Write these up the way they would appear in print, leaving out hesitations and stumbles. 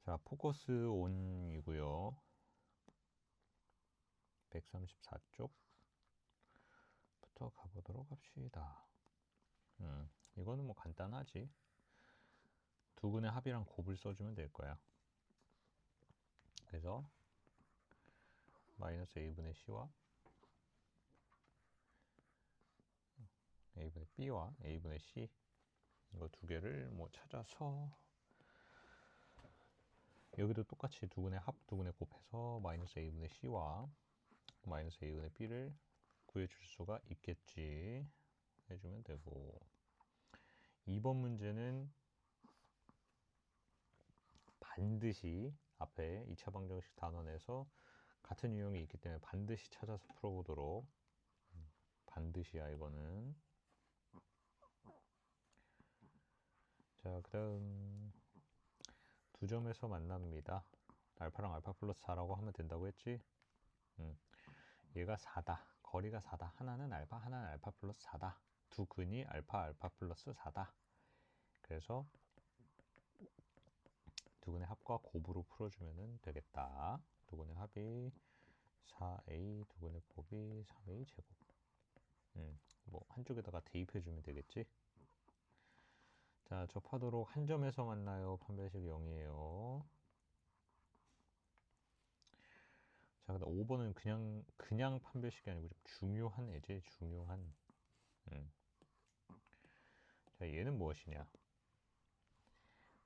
자, 포커스 온이고요. 134쪽부터 가보도록 합시다. 이거는 뭐 간단하지. 두근의 합이랑 곱을 써주면 될 거야. 그래서 마이너스 a분의 c와 a분의 b와 a분의 c 이거 두 개를 뭐 찾아서 여기도 똑같이 두근의 합, 두근의 곱해서 마이너스 a분의 c와 마이너스 a분의 b를 구해줄 수가 있겠지 해주면 되고, 2번 문제는 반드시 앞에 2차 방정식 단원에서 같은 유형이 있기 때문에 반드시 찾아서 풀어보도록. 반드시야 이거는. 자, 그 다음 두 점에서 만납니다. 알파랑 알파 플러스 4라고 하면 된다고 했지. 얘가 4다. 거리가 4다. 하나는 알파 플러스 4다. 두 근이 알파 플러스 4다. 그래서 두 근의 합과 곱으로 풀어주면 되겠다. 두 근의 합이 4a, 두 근의 곱이 3a 제곱. 뭐 한쪽에다가 대입해주면 되겠지. 자, 접하도록 한 점에서 만나요. 판별식 0이에요. 자, 근데 5번은 그냥 판별식이 아니고 좀 중요한 애지, 중요한. 자, 얘는 무엇이냐?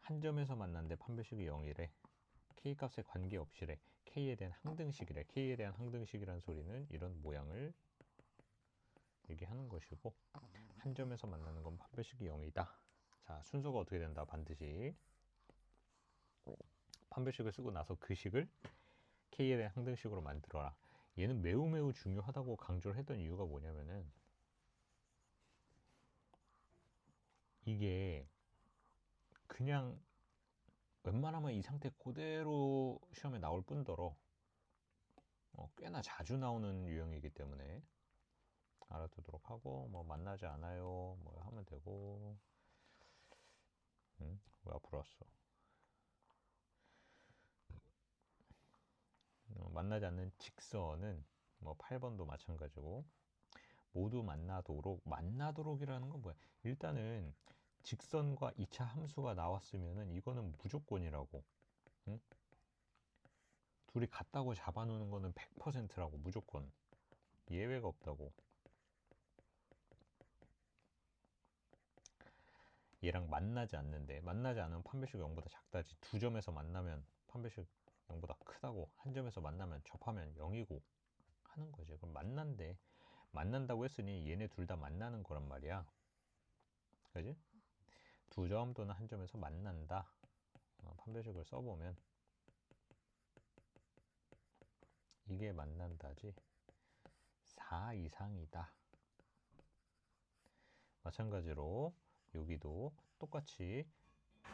한 점에서 만났는데 판별식이 0이래. k 값에 관계없이래. k에 대한 항등식이래. k에 대한 항등식이란 소리는 이런 모양을 얘기하는 것이고, 한 점에서 만나는 건 판별식이 0이다. 자, 순서가 어떻게 된다? 반드시 판별식을 쓰고 나서 그 식을 k에 대한 항등식으로 만들어라. 얘는 매우 중요하다고 강조를 했던 이유가 뭐냐면은, 이게 그냥 웬만하면 이 상태 그대로 시험에 나올 뿐더러 꽤나 자주 나오는 유형이기 때문에 알아두도록 하고, 뭐 만나지 않아요 뭐 하면 되고. 왜 앞으로 왔어? 만나지 않는 직선은 뭐 8번도 마찬가지고, 모두 만나도록이라는 건 뭐야? 일단은 직선과 2차 함수가 나왔으면은 이거는 무조건이라고. 응? 둘이 같다고 잡아놓는 거는 100%라고. 무조건 예외가 없다고. 얘랑 만나지 않으면 판별식 0보다 작다지. 두 점에서 만나면 판별식 0보다 크다고. 한 점에서 만나면 접하면 0이고 하는 거지. 그럼 만난다고 했으니 얘네 둘 다 만나는 거란 말이야. 그지? 두 점 또는 한 점에서 만난다. 판별식을 써보면 이게 만난다지 4 이상이다. 마찬가지로 여기도 똑같이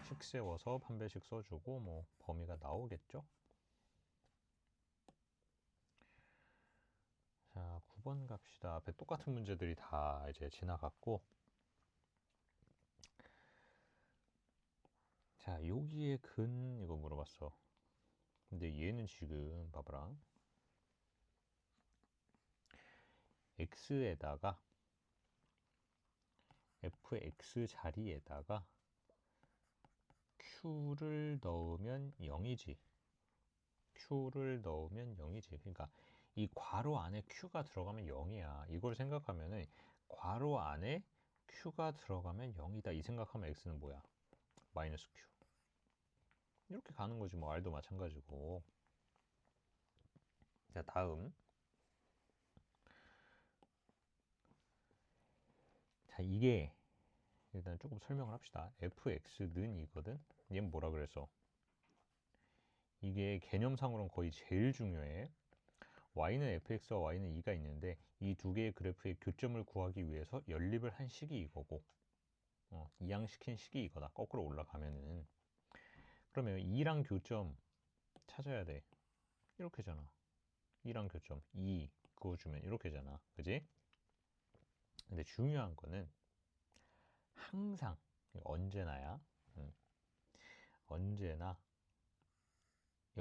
식 세워서 판별식 써주고 뭐 범위가 나오겠죠. 자, 9번 갑시다. 앞에 똑같은 문제들이 다 이제 지나갔고, 자, 여기에 근 이거 물어봤어. 근데 얘는 지금 봐봐라. x에다가 fx 자리에다가 q를 넣으면 0이지. q를 넣으면 0이지. 그러니까 이 괄호 안에 q가 들어가면 0이야. 이걸 생각하면은 괄호 안에 q가 들어가면 0이다. 이 생각하면 x는 뭐야? 마이너스 q. 이렇게 가는 거지. 뭐 r도 마찬가지고. 자, 다음. 자, 이게 일단 조금 설명을 합시다. fx는 이거든. 얘는 뭐라 그래서? 이게 개념상으로는 거의 제일 중요해. y는 fx와 y는 2가 있는데 이 두 개의 그래프의 교점을 구하기 위해서 연립을 한 식이 이거고, 이항시킨 식이 이거다. 거꾸로 올라가면은. 그러면 2랑 교점 찾아야 돼. 이렇게잖아. 2랑 교점 2 그어주면 이렇게잖아. 그지? 근데 중요한 거는 항상 언제나야. 언제나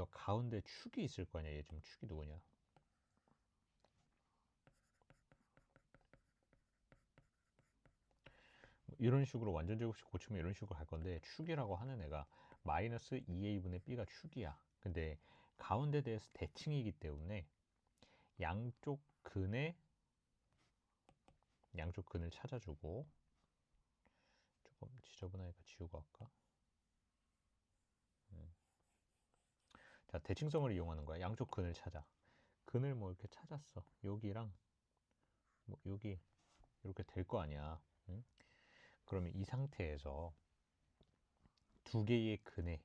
이 가운데 축이 있을 거 아니야. 얘 지금 축이 누구냐? 이런 식으로 완전 제곱식 고치면 이런 식으로 갈 건데, 축이라고 하는 애가 마이너스 2a분의 b가 축이야. 근데 가운데 대해서 대칭이기 때문에 양쪽 근을 찾아주고, 조금 지저분하니까 지우고 할까? 자, 대칭성을 이용하는 거야. 양쪽 근을 찾아. 근을 뭐 이렇게 찾았어. 여기랑 뭐 여기 이렇게 될 거 아니야. 응? 그러면 이 상태에서 두 개의 근이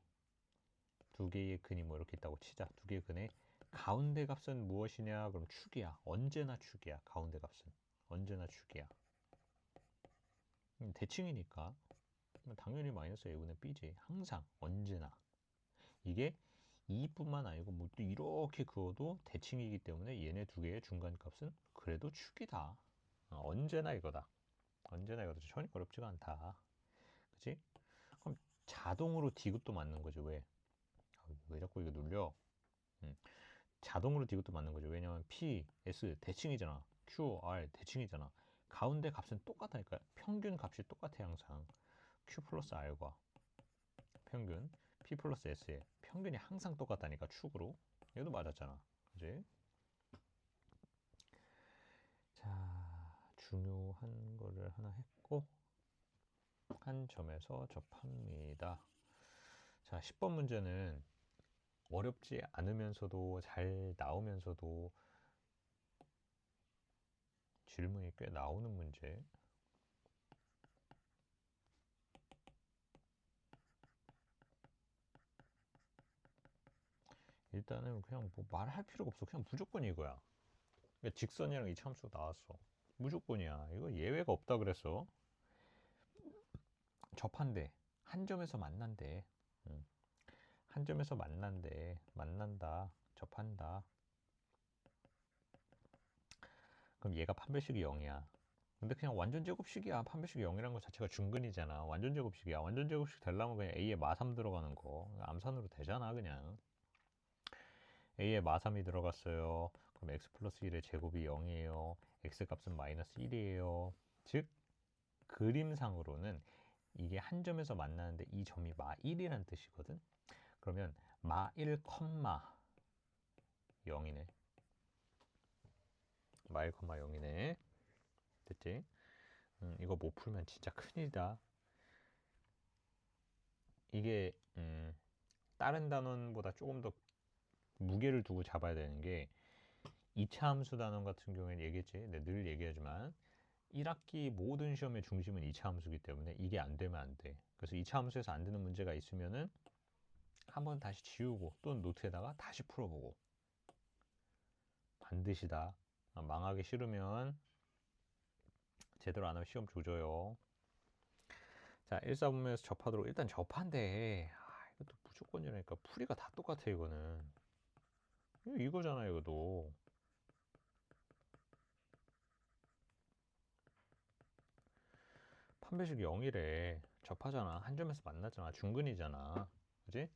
뭐 이렇게 있다고 치자. 두 개의 근의 가운데 값은 무엇이냐? 그럼 축이야. 언제나 축이야. 가운데 값은 언제나 축이야. 대칭이니까 당연히 마이너스 a분의 b지. 항상 언제나. 이게 2뿐만 아니고 뭐 또 이렇게 그어도 대칭이기 때문에 얘네 두 개의 중간 값은 그래도 축이다. 언제나 이거다. 언제나 이거다. 전혀 어렵지가 않다. 그치? 그럼 자동으로 D귿도 맞는 거죠. 왜 자꾸 이거 눌려? 자동으로 D귿도 맞는 거죠. 왜냐면 P, S 대칭이잖아. Q, R 대칭이잖아. 가운데 값은 똑같다니까. 평균 값이 똑같아 항상. Q 플러스 R과 평균 P 플러스 S의 평균이 항상 똑같다니까. 축으로. 얘도 맞았잖아. 그지? 자, 중요한 거를 하나 했고, 한 점에서 접합니다. 자, 10번 문제는 어렵지 않으면서도 잘 나오면서도 질문이 꽤 나오는 문제. 일단은 그냥 뭐 말할 필요가 없어. 그냥 무조건 이거야. 그러니까 직선이랑 이차함수가 나왔어. 무조건이야. 이거 예외가 없다 그랬어. 접한대. 한 점에서 만난대. 한 점에서 만난대. 만난다. 접한다. 그럼 얘가 판별식이 0이야. 근데 그냥 완전 제곱식이야. 판별식이 0이라는 것 자체가 중근이잖아. 완전 제곱식이야. 완전 제곱식 되려면 그냥 A에 마3 들어가는 거. 암산으로 되잖아, 그냥. A에 마3이 들어갔어요. 그럼 X 플러스 1의 제곱이 0이에요. X 값은 마이너스 1이에요. 즉, 그림상으로는 이게 한 점에서 만나는데 이 점이 마1이라는 뜻이거든. 그러면 마1, 0이네. 마1, 0이네. 됐지? 이거 못 풀면 진짜 큰일이다. 이게 다른 단원보다 조금 더 무게를 두고 잡아야 되는 게 2차 함수 단원 같은 경우에는 얘기했지. 늘 얘기하지만 1학기 모든 시험의 중심은 2차 함수이기 때문에 이게 안 되면 안 돼. 그래서 2차 함수에서 안 되는 문제가 있으면은 한번 다시 지우고 또는 노트에다가 다시 풀어보고 반드시다. 망하기 싫으면 제대로 안 하면 시험 조져요. 자, 1사분면에서 접하도록 일단 접한대. 이것도 무조건이라니까. 풀이가 다 똑같아 이거는. 이거잖아 이거도. 판별식 0이래. 접하잖아. 한 점에서 만나잖아. 중근이잖아. 그지?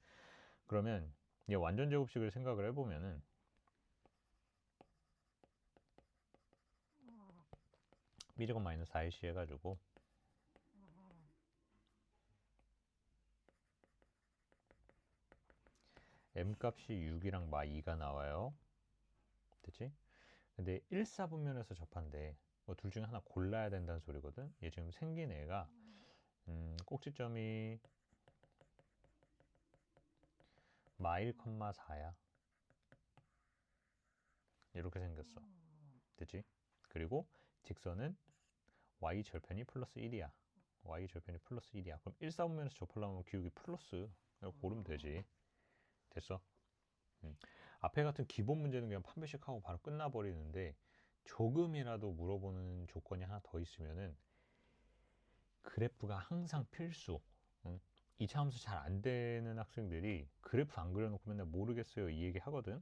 그러면 얘 완전 제곱식을 생각을 해보면은 B제곱 마이너스 4AC 해가지고 M값이 6이랑 마 2가 나와요. 됐지? 근데 1사분면에서 접한데 뭐 둘 중에 하나 골라야 된다는 소리거든. 얘 지금 생긴 애가 꼭지점이 마 1, 4야. 이렇게 생겼어. 됐지? 그리고 직선은 y 절편이 플러스 1이야. y 절편이 플러스 1이야. 그럼 1사분면에서 접하려면 기울기 플러스. 고르면 되지. 됐어? 앞에 같은 기본 문제는 그냥 판별식하고 바로 끝나버리는데 조금이라도 물어보는 조건이 하나 더 있으면은 그래프가 항상 필수. 2차 함수 잘 안 되는 학생들이 그래프 안 그려놓고 맨날 모르겠어요 이 얘기 하거든.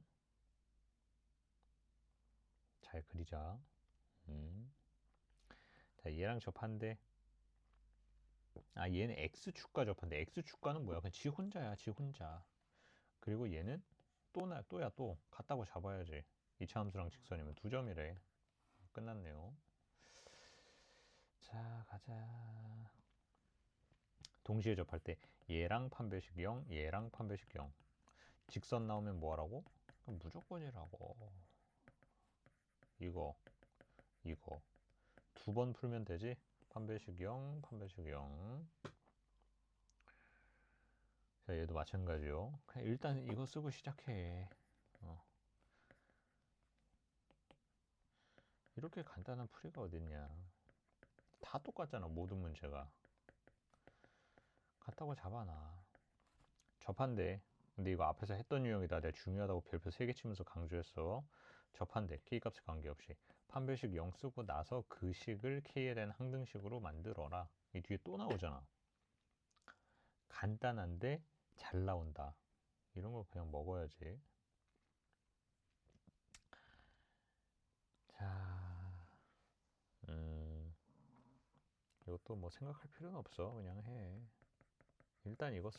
잘 그리자. 자, 얘랑 접한대. 얘는 x축과 접한대. x축과는 뭐야? 그냥 지 혼자야, 지 혼자. 그리고 얘는 또 같다고 잡아야지. 2차 함수랑 직선이면 2점이래. 끝났네요. 자, 가자. 동시에 접할 때 얘랑 판별식 0, 얘랑 판별식 0. 직선 나오면 뭐 하라고? 무조건이라고. 이거 2번 풀면 되지? 판별식 0, 판별식 0. 자, 얘도 마찬가지요. 그냥 일단 이거 쓰고 시작해. 이렇게 간단한 풀이가 어딨냐. 다 똑같잖아, 모든 문제가. 같다고 잡아놔. 접한대. 근데 이거 앞에서 했던 유형이다. 내가 중요하다고 별표 3개 치면서 강조했어. 접한대. K값에 관계없이. 판별식 0 쓰고 나서 그 식을 K에 대한 항등식으로 만들어라. 이 뒤에 또 나오잖아. 간단한데 잘 나온다. 이런 거 그냥 먹어야지. 자, 이것도 뭐 생각할 필요는 없어. 그냥 해. 일단 이거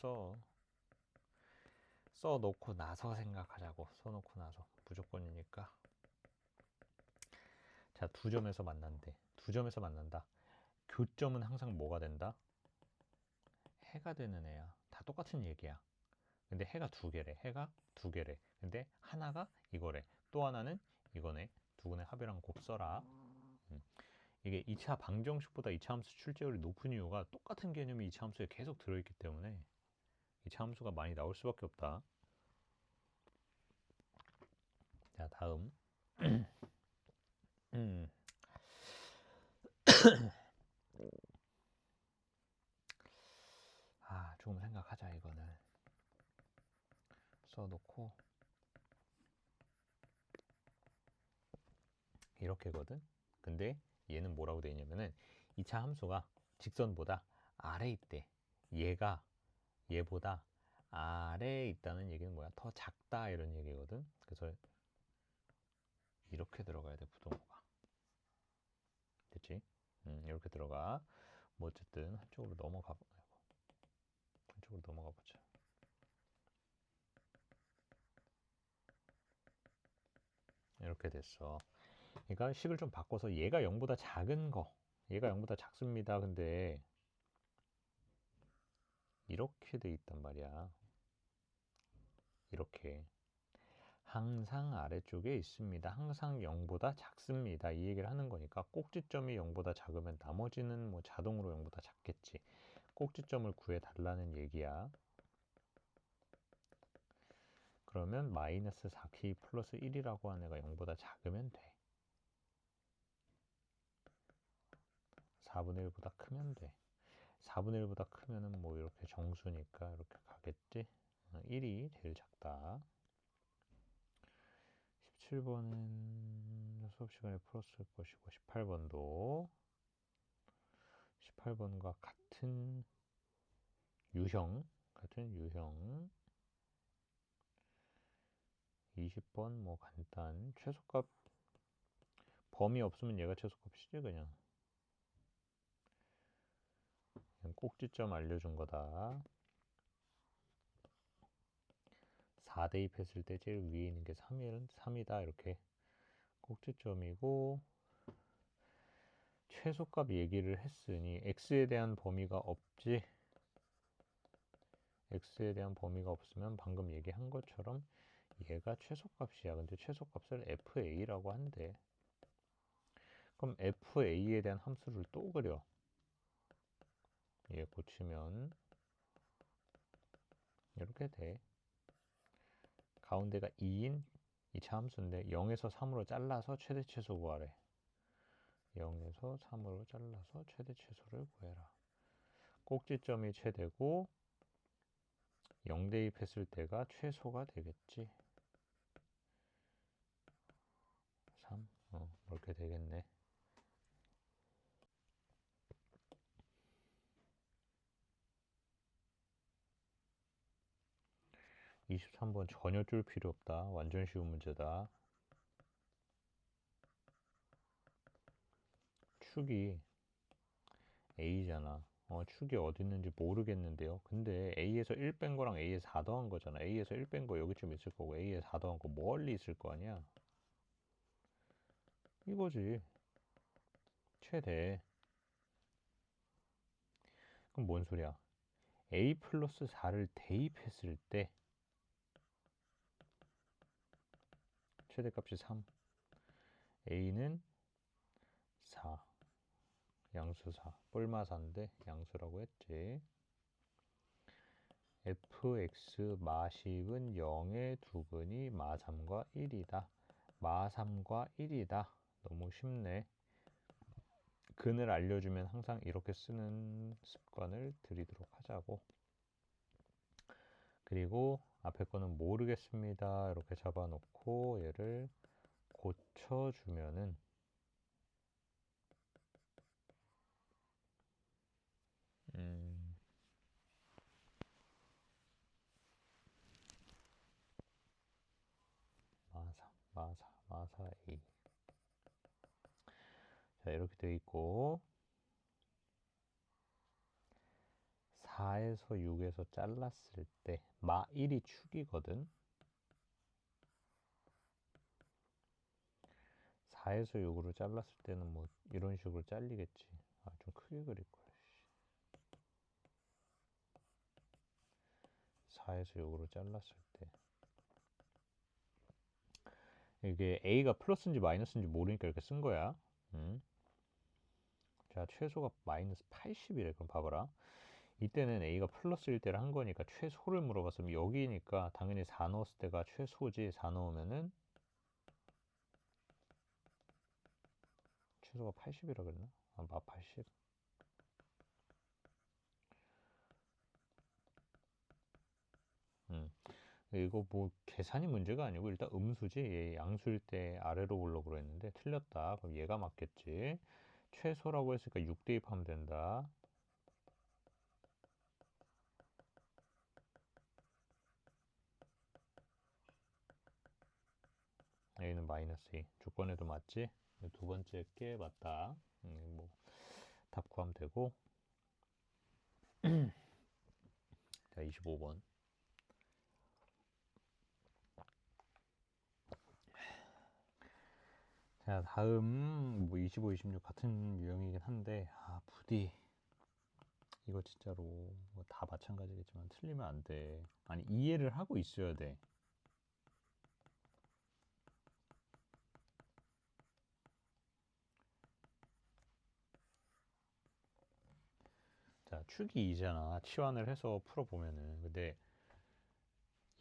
써놓고 나서 생각하자고. 써놓고 나서. 무조건이니까. 자, 2점에서 만난대. 2점에서 만난다. 교점은 항상 뭐가 된다? 해가 되는 애야. 다 똑같은 얘기야. 근데 해가 2개래. 해가 2개래. 근데 하나가 이거래. 또 하나는 이거네. 두 군의 합이랑 곱 써라. 이게 2차 방정식보다 2차 함수 출제율이 높은 이유가 똑같은 개념이 2차 함수에 계속 들어있기 때문에 2차 함수가 많이 나올 수밖에 없다. 자, 다음. 조금 생각하자. 이거는 써놓고 이렇게거든. 근데 얘는 뭐라고 되어 있냐면은 2차 함수가 직선보다 아래에 있대. 얘가 얘보다 아래에 있다는 얘기는 뭐야? 더 작다 이런 얘기거든. 그래서 이렇게 들어가야 돼. 부동호가. 됐지? 이렇게 들어가. 뭐 어쨌든 한쪽으로 넘어가 보자. 이렇게 됐어. 그러니까 식을 좀 바꿔서 얘가 0보다 작은 거, 얘가 0보다 작습니다. 근데 이렇게 돼 있단 말이야. 이렇게 항상 아래쪽에 있습니다. 항상 0보다 작습니다. 이 얘기를 하는 거니까 꼭지점이 0보다 작으면 나머지는 뭐 자동으로 0보다 작겠지. 꼭지점을 구해달라는 얘기야. 그러면 마이너스 4k 플러스 1이라고 하는 애가 0보다 작으면 돼. 4분의 1보다 크면 돼. 4분의 1보다 크면은 뭐 이렇게 정수니까 이렇게 가겠지. 1이 제일 작다. 17번은 수업 시간에 풀었을 것이고 18번과 같은 유형 20번 뭐 간단. 최소값 범위 없으면 얘가 최소값이지. 그냥 꼭지점 알려준 거다. 4 대입했을 때 제일 위에 있는 게 3이다 이렇게 꼭지점이고, 최소값 얘기를 했으니 x에 대한 범위가 없지. x에 대한 범위가 없으면 방금 얘기한 것처럼 얘가 최소값이야. 근데 최소값을 fa라고 한대. 그럼 fa에 대한 함수를 또 그려. 얘 고치면 이렇게 돼. 가운데가 2인 2차 함수인데 0에서 3으로 잘라서 최대 최소 구하래. 0에서 3으로 잘라서 최대 최소를 구해라. 꼭지점이 최대고 0 대입했을 때가 최소가 되겠지. 3. 그렇게 되겠네. 23번 전혀 쫄 필요 없다. 완전 쉬운 문제다. 축이 A잖아. 축이 어디 있는지 모르겠는데요. 근데 A에서 1 뺀 거랑 A에서 4 더한 거잖아. A에서 1 뺀 거 여기쯤 있을 거고 A에서 4 더한 거 멀리 있을 거 아니야. 이거지. 최대. 그럼 뭔 소리야? A 플러스 4를 대입했을 때 최대값이 3. A는 4. 양수 4. 뿔마사인데 양수라고 했지. fx 마10은 0의 두근이 마3과 1이다. 마3과 1이다. 너무 쉽네. 근을 알려주면 항상 이렇게 쓰는 습관을 들이도록 하자고. 그리고 앞에 거는 모르겠습니다. 이렇게 잡아놓고 얘를 고쳐주면은 마사, 마사 A. 자, 이렇게 되어 있고 4에서 6에서 잘랐을 때 마 1이 축이거든. 4에서 6으로 잘랐을 때는 뭐 이런 식으로 잘리겠지. 좀 크게 그릴 거야. 4에서 6으로 잘랐을 때 이게 A가 플러스인지 마이너스인지 모르니까 이렇게 쓴 거야. 자, 최소가 마이너스 80이래. 그럼 봐봐라. 이때는 A가 플러스일 때를 한 거니까 최소를 물어봤으면 여기니까 당연히 4 넣었을 때가 최소지. 4 넣으면은 최소가 80이라 그랬나? 마 80. 이거 뭐 계산이 문제가 아니고 일단 음수지. 얘 양수일 때 아래로 보려고 그랬는데 틀렸다. 그럼 얘가 맞겠지. 최소라고 했으니까 6 대입하면 된다. A는 마이너스 2. 조건에도 맞지? 두 번째 게 맞다. 뭐 답 구하면 되고. 자, 25번. 자, 다음 뭐 25, 26 같은 유형이긴 한데 부디 이거 진짜로 뭐다 마찬가지겠지만 틀리면 안 돼. 아니 이해를 하고 있어야 돼. 자, 축이 2잖아. 치환을 해서 풀어보면은. 근데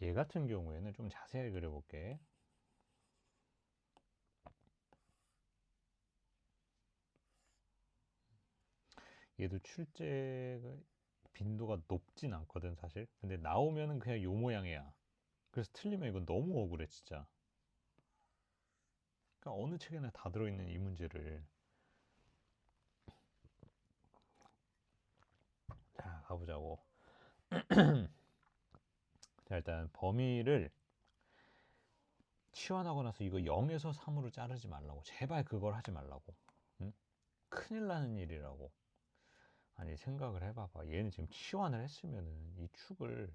얘 같은 경우에는 좀 자세하게 그려볼게. 얘도 출제 빈도가 높진 않거든 사실. 근데 나오면은 그냥 요 모양이야. 그래서 틀리면 이건 너무 억울해 진짜. 그러니까 어느 책에나 다 들어있는 이 문제를. 자, 가보자고. 자, 일단 범위를 치환하고 나서 이거 0에서 3으로 자르지 말라고. 제발 그걸 하지 말라고. 응? 큰일 나는 일이라고. 아니 생각을 해봐봐. 얘는 지금 치환을 했으면은 이 축을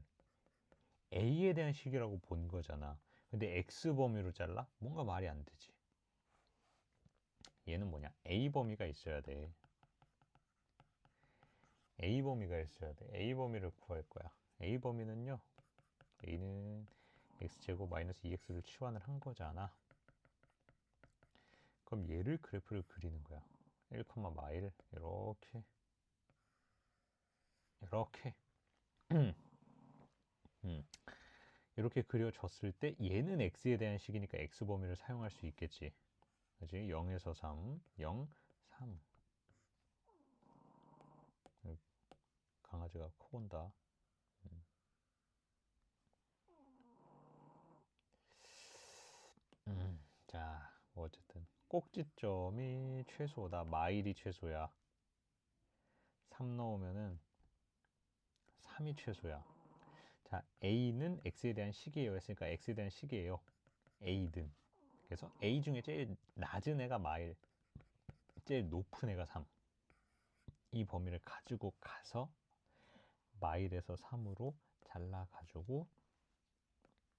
A에 대한 식이라고 본 거잖아. 근데 X 범위로 잘라? 뭔가 말이 안 되지. 얘는 뭐냐? A 범위가 있어야 돼. A 범위가 있어야 돼. A 범위를 구할 거야. A 범위는요. A는 X제곱 마이너스 2X를 치환을 한 거잖아. 그럼 얘를 그래프를 그리는 거야. 1, 마일 이렇게 이렇게 음. 이렇게 그려졌을 때 얘는 x에 대한 식이니까 x 범위를 사용할 수 있겠지. 그지? 0에서 3, 0, 3. 강아지가 코 곤다. 자, 뭐 어쨌든 꼭지점이 최소다. 마일이 최소야. 3 넣으면은 3이 최소야. 자, a는 x에 대한 식이에요 했으니까 x에 대한 식이에요. a든. 그래서 a 중에 제일 낮은 애가 마일, 제일 높은 애가 3. 이 범위를 가지고 가서 마일에서 3으로 잘라가지고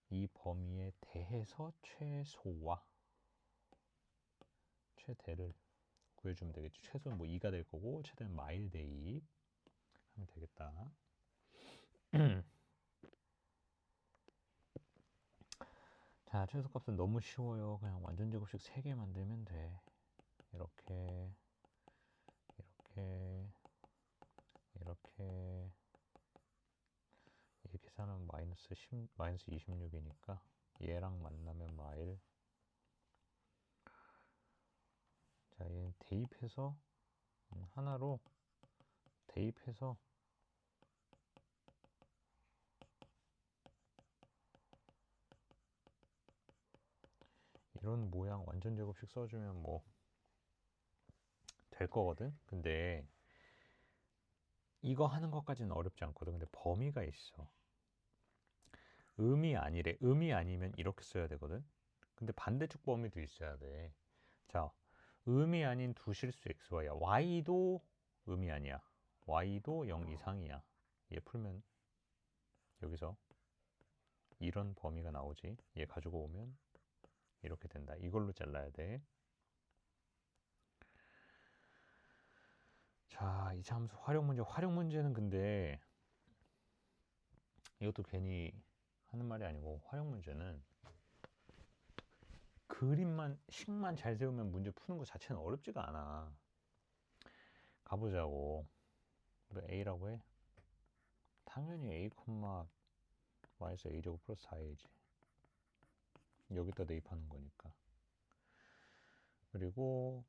이 범위에 대해서 최대를 구해주면 되겠지. 최소는 뭐 2가 될 거고 최대는 마일 대입 하면 되겠다. 자, 최소값은 너무 쉬워요. 그냥 완전 제곱식 3개 만들면 돼. 이렇게 이 계산하면 마이너스 26이니까 얘랑 만나면 마일. 자, 얘는 대입해서 하나로 대입해서 이런 모양 완전 제곱식 써주면 뭐 될 거거든. 근데 이거 하는 것까지는 어렵지 않거든. 근데 범위가 있어. 음이 아니래. 음이 아니면 이렇게 써야 되거든. 근데 반대쪽 범위도 있어야 돼. 자, 음이 아닌 두 실수 xy야. y도 음이 아니야. y도 0 이상이야. 얘 풀면 여기서 이런 범위가 나오지. 얘 가지고 오면 이렇게 된다. 이걸로 잘라야 돼. 자, 2차 함수 활용 문제. 활용 문제는 근데 이것도 괜히 하는 말이 아니고 활용 문제는 식만 잘 세우면 문제 푸는 거 자체는 어렵지가 않아. 가보자고. 왜 a라고 해? 당연히 a, 마이너스 a제곱 플러스 4a지. 여기다 대입하는 거니까. 그리고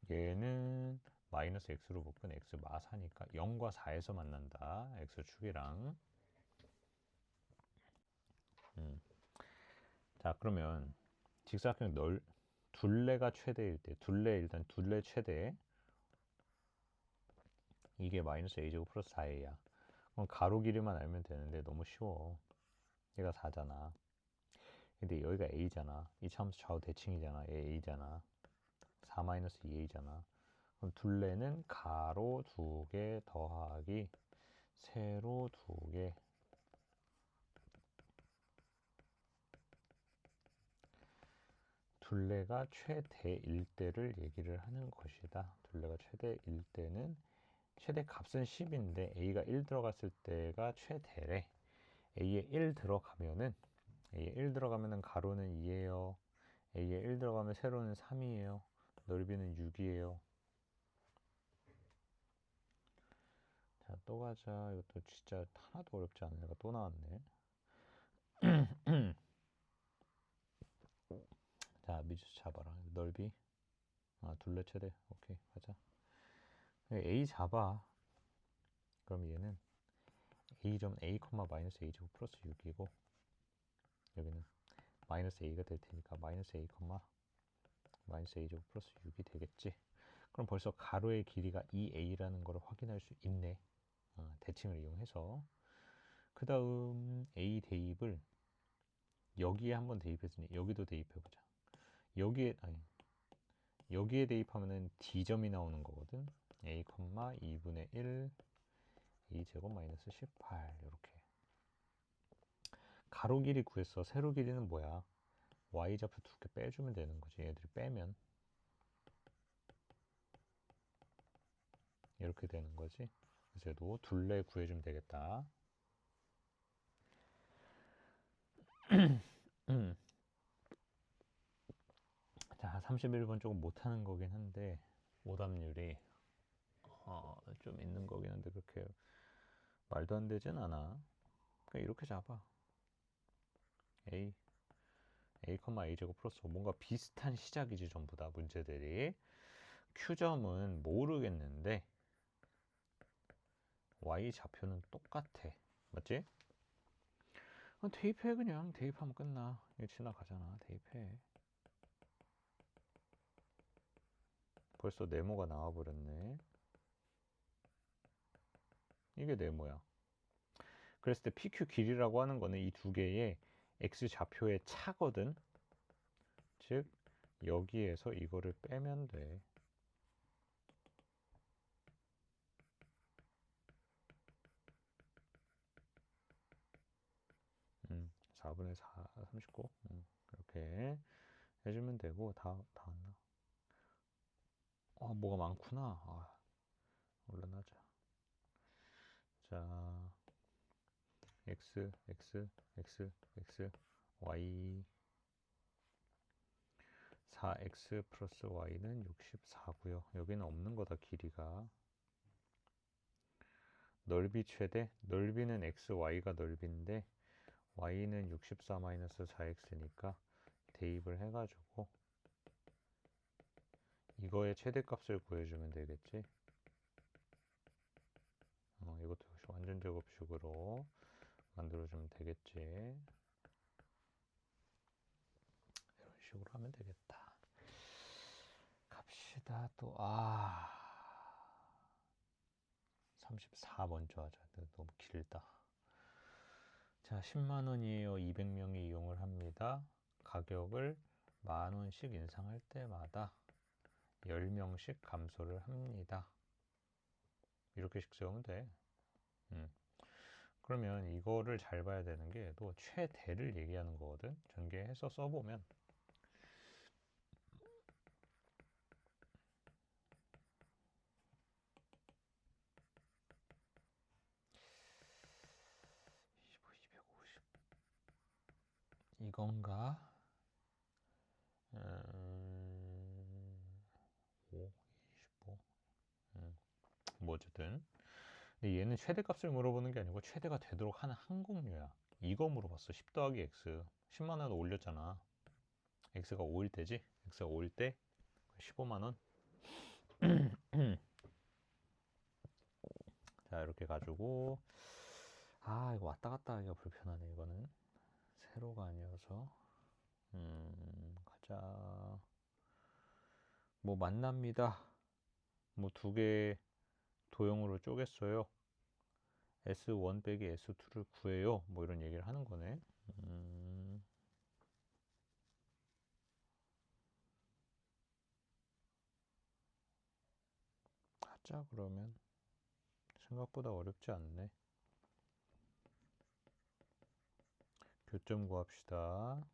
얘는 마이너스 x로 묶은 x 마사니까 0과 4에서 만난다. x축이랑. 자, 그러면 직사각형 둘레가 최대일 때 둘레 최대 이게 마이너스 a제곱 플러스 4a야. 그럼 가로 길이만 알면 되는데 너무 쉬워. 얘가 4잖아. 근데 여기가 a잖아. 이차 함수 좌우 대칭이잖아. 얘 a잖아. 4 마이너스 2a잖아. 그럼 둘레는 가로 2개 더하기 세로 2개. 둘레가 최대일 때를 얘기를 하는 것이다. 둘레가 최대일 때는 최대 값은 10인데 a가 1 들어갔을 때가 최대래. a에 1 들어가면은 가로는 2예요. a에 1 들어가면 세로는 3이에요. 넓이는 6이에요. 자, 또 가자. 이것도 진짜 하나도 어렵지 않은 애가 또 나왔네. 자, 미주 잡아라. 넓이. 둘레 최대. 오케이, 가자. a 잡아. 그럼 얘는 a점 a, 마이너스 a제곱 플러스 6이고 여기는 마이너스 a가 될 테니까 마이너스 a, 마이너스 a제곱 플러스 6이 되겠지. 그럼 벌써 가로의 길이가 2a라는 걸 확인할 수 있네. 대칭을 이용해서. 그 다음 a 대입을 여기에 한번 대입했으니 여기도 대입해보자. 여기에 대입하면은 d점이 나오는 거거든. a, 2분의 1 a제곱 마이너스 18 이렇게. 가로 길이 구했어. 세로 길이는 뭐야? y좌표 2개 빼주면 되는 거지. 얘들이 빼면 이렇게 되는 거지. 그래서 얘도 둘레 구해주면 되겠다. 자, 31번 조금 못하는 거긴 한데 오답률이 좀 있는 거긴 한데 그렇게 말도 안 되진 않아. 그냥 이렇게 잡아. a, a제곱 플러스 5. 뭔가 비슷한 시작이지 전부 다 문제들이. q점은 모르겠는데 y좌표는 똑같아. 맞지? 대입해. 그냥 대입하면 끝나. 이거 지나가잖아. 대입해. 벌써 네모가 나와버렸네. 이게 네모야. 그랬을 때 PQ 길이라고 하는 거는 이 두 개의 X좌표의 차거든. 즉 여기에서 이거를 빼면 돼. 4분의 4, 39 이렇게 해주면 되고 다 왔나? 뭐가 많구나. 올라가자. 자, x, x, x, x, y 4x 플러스 y는 64고요. 여기는 없는 거다, 길이가. 넓이 최대, 넓이는 x, y가 넓이인데 y는 64 마이너스 4x니까 대입을 해가지고 이거의 최대값을 구해주면 되겠지. 이것도 역시 완전 제곱식으로 만들어주면 되겠지. 이런 식으로 하면 되겠다. 갑시다. 또 34 먼저 하자. 너무 길다. 자, 10만원이에요. 200명이 이용을 합니다. 가격을 만원씩 인상할 때마다 10명씩 감소를 합니다. 이렇게씩 세우면 돼. 그러면 이거를 잘 봐야 되는 게 또 최대를 얘기하는 거거든. 전개해서 써보면 이건가? 5, 25. 뭐 어쨌든. 근데 얘는 최대값을 물어보는 게 아니고 최대가 되도록 하는 항공료야. 이거 물어봤어. 10 더하기 x. 10만 원 올렸잖아. x가 5일 때지? x가 5일 때 15만 원. 자, 이렇게 가지고 이거 왔다 갔다 하기가 불편하네. 이거는 세로가 아니어서 가자. 뭐 만납니다. 뭐 두 개 도형으로 쪼갰어요. S1 빼기 S2를 구해요. 뭐 이런 얘기를 하는 거네. 하자 그러면. 생각보다 어렵지 않네. 교점 구합시다.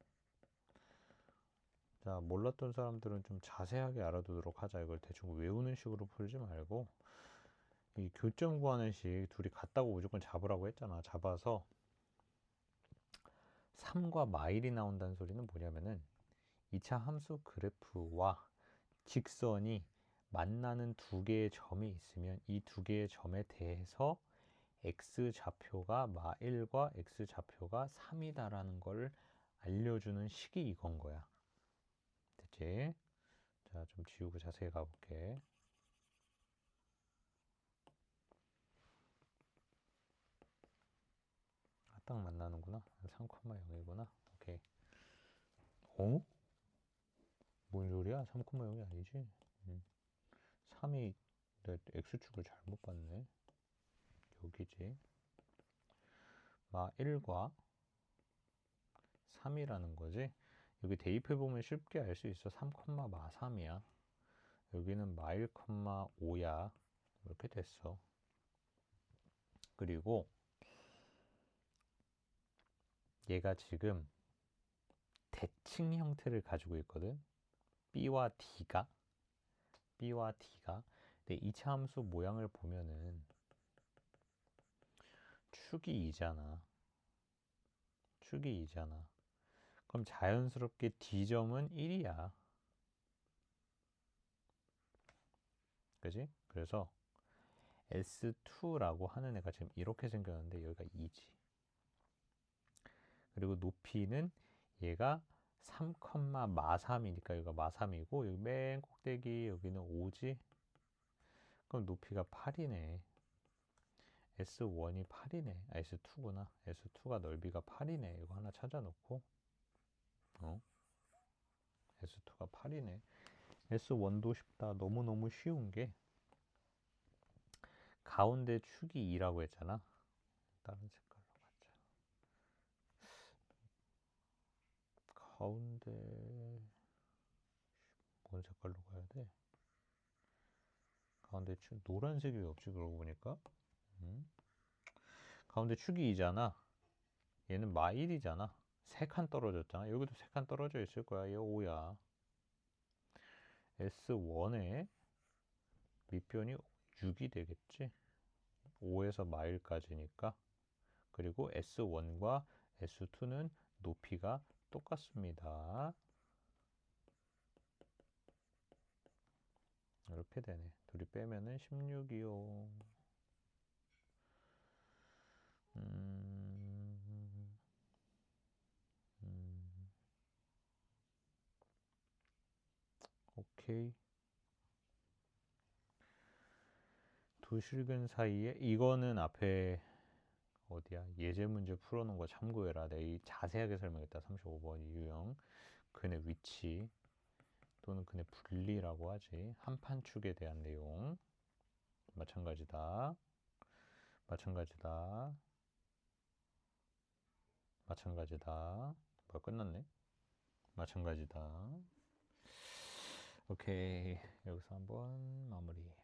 자, 몰랐던 사람들은 좀 자세하게 알아두도록 하자. 이걸 대충 외우는 식으로 풀지 말고 이 교점 구하는 식 둘이 같다고 무조건 잡으라고 했잖아. 잡아서 3과 마일이 나온다는 소리는 뭐냐면은 2차 함수 그래프와 직선이 만나는 두 개의 점이 있으면 이 두 개의 점에 대해서 x좌표가 마1과 x좌표가 3이다라는 걸 알려주는 식이 이건 거야. 됐지? 자, 좀 지우고 자세히 가볼게. 딱 만나는구나. 3,0이구나. 오케이. 뭔 소리야? 3,0이 아니지? 3이 내 x축을 잘못 봤네. 여기지. 마1과 3이라는 거지. 여기 대입해보면 쉽게 알 수 있어. 3, 마3이야. 여기는 마1, 5야. 이렇게 됐어. 그리고 얘가 지금 대칭 형태를 가지고 있거든. B와 D가. 근데 2차 함수 모양을 보면은 축이 2잖아. 그럼 자연스럽게 D점은 1이야. 그지? 그래서 S2라고 하는 애가 지금 이렇게 생겼는데 여기가 2지. 그리고 높이는 얘가 3, 마3이니까 여기가 마3이고 여기 맨 꼭대기 여기는 5지. 그럼 높이가 8이네. S1이 8이네. S2구나. S2가 넓이가 8이네. 이거 하나 찾아놓고 S2가 8이네. S1도 쉽다. 너무너무 쉬운 게 가운데 축이 2라고 했잖아. 다른 색깔로 가자. 가운데 뭔 색깔로 가야 돼? 가운데 축 노란색이 왜 없지? 그러고 보니까 가운데 축이 2잖아. 얘는 마1이잖아. 3칸 떨어졌잖아. 여기도 3칸 떨어져 있을 거야. 얘 5야. S1의 밑변이 6이 되겠지. 5에서 마일까지니까. 그리고 S1과 S2는 높이가 똑같습니다. 이렇게 되네. 둘이 빼면은 16이요. 오케이. 두 실근 사이에 이거는 앞에 어디야? 예제 문제 풀어놓은 거 참고해라. 내가 자세하게 설명했다. 35번 유형. 그네 위치 또는 그네 분리라고 하지. 한판축에 대한 내용. 마찬가지다. 마찬가지다. 마찬가지다. 뭐야, 끝났네. 마찬가지다. 오케이. 여기서 한번 마무리.